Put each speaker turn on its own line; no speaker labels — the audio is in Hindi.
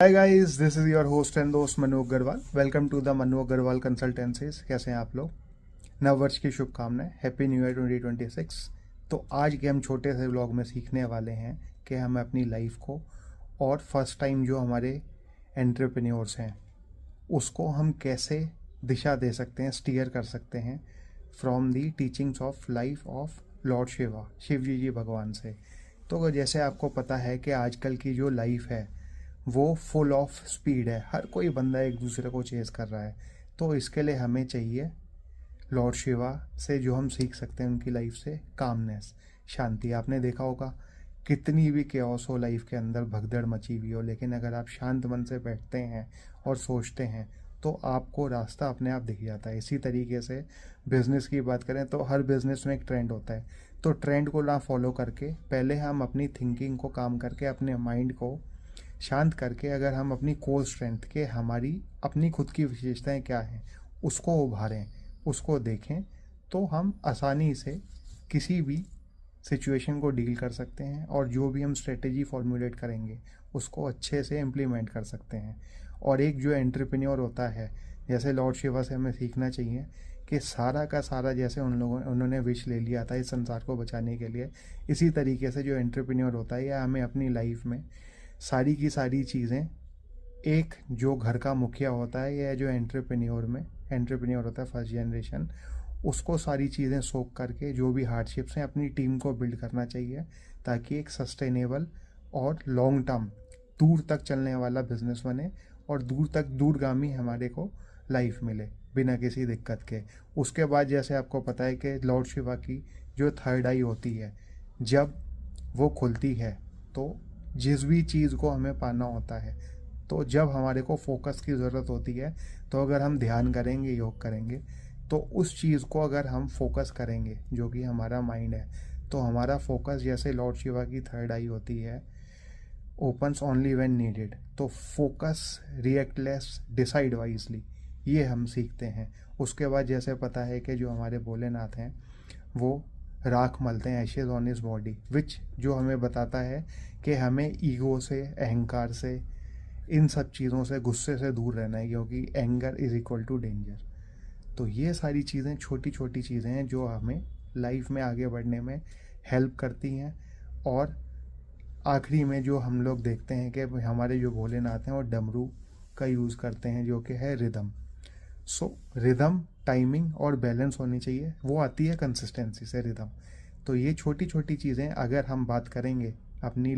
Hi guys, this is your host and दोस्त Manu Agrawal. Welcome to the Manu Agrawal consultancies. कैसे हैं आप लोग? नव वर्ष की शुभकामनाएं, हैप्पी न्यू ईयर 2026। तो आज के हम छोटे से व्लॉग में सीखने वाले हैं कि हम अपनी लाइफ को और फर्स्ट टाइम जो हमारे एंटरप्रेन्योर्स हैं उसको हम कैसे दिशा दे सकते हैं, स्टीयर कर सकते हैं from the teachings of life of lord Shiva, Shiv ji भगवान से। तो जैसे आपको पता है कि आजकल की जो लाइफ है वो फुल ऑफ स्पीड है, हर कोई बंदा एक दूसरे को चेस कर रहा है। तो इसके लिए हमें चाहिए लॉर्ड शिवा से जो हम सीख सकते हैं उनकी लाइफ से कामनेस, शांति। आपने देखा होगा कितनी भी केओस हो लाइफ के अंदर, भगदड़ मची हुई हो, लेकिन अगर आप शांत मन से बैठते हैं और सोचते हैं तो आपको रास्ता अपने आप दिख जाता है। इसी तरीके से बिजनेस की बात करें तो हर बिजनेस में एक ट्रेंड होता है। तो ट्रेंड को ना फॉलो करके पहले हम अपनी थिंकिंग को काम करके अपने माइंड को शांत करके अगर हम अपनी कोर स्ट्रेंथ के, हमारी अपनी खुद की विशेषताएं क्या हैं उसको उभारें, उसको देखें, तो हम आसानी से किसी भी सिचुएशन को डील कर सकते हैं और जो भी हम स्ट्रेटेजी फॉर्मुलेट करेंगे उसको अच्छे से इम्प्लीमेंट कर सकते हैं। और एक जो एंटरप्रेन्योर होता है, जैसे लॉर्ड शिवा से हमें सीखना चाहिए कि सारा का सारा, जैसे उन्होंने विश ले लिया था इस संसार को बचाने के लिए, इसी तरीके से जो एंटरप्रेन्योर होता है या हमें अपनी लाइफ में सारी की सारी चीज़ें, एक जो घर का मुखिया होता है या जो एंटरप्रेन्योर होता है फर्स्ट जनरेशन, उसको सारी चीज़ें सोख करके जो भी हार्डशिप्स हैं अपनी टीम को बिल्ड करना चाहिए, ताकि एक सस्टेनेबल और लॉन्ग टर्म दूर तक चलने वाला बिजनेस बने और दूर तक दूरगामी हमारे को लाइफ मिले बिना किसी दिक्कत के। उसके बाद जैसे आपको पता है कि लॉर्ड शिवा की जो थर्ड आई होती है, जब वो खुलती है तो जिस भी चीज़ को हमें पाना होता है, तो जब हमारे को फोकस की ज़रूरत होती है, तो अगर हम ध्यान करेंगे, योग करेंगे, तो उस चीज़ को अगर हम फोकस करेंगे जो कि हमारा माइंड है, तो हमारा फोकस, जैसे लॉर्ड शिवा की थर्ड आई होती है, ओपन्स ओनली व्हेन नीडेड। तो फोकस, रिएक्टलेस, डिसाइड वाइजली, ये हम सीखते हैं। उसके बाद जैसे पता है कि जो हमारे भोलेनाथ हैं वो राख मलते हैं, एशेज ऑन हिज बॉडी, विच जो हमें बताता है कि हमें ईगो से, अहंकार से, इन सब चीज़ों से, गुस्से से दूर रहना है, क्योंकि anger is equal to danger. तो ये सारी चीज़ें, छोटी छोटी चीज़ें हैं जो हमें लाइफ में आगे बढ़ने में हेल्प करती हैं। और आखिरी में जो हम लोग देखते हैं कि हमारे जो भोलेनाथ हैं वो डमरू का यूज़ करते हैं, जो कि है रिदम। सो रिदम, टाइमिंग और बैलेंस होनी चाहिए, वो आती है कंसिस्टेंसी से रिदम। तो ये छोटी छोटी चीज़ें अगर हम बात करेंगे अपनी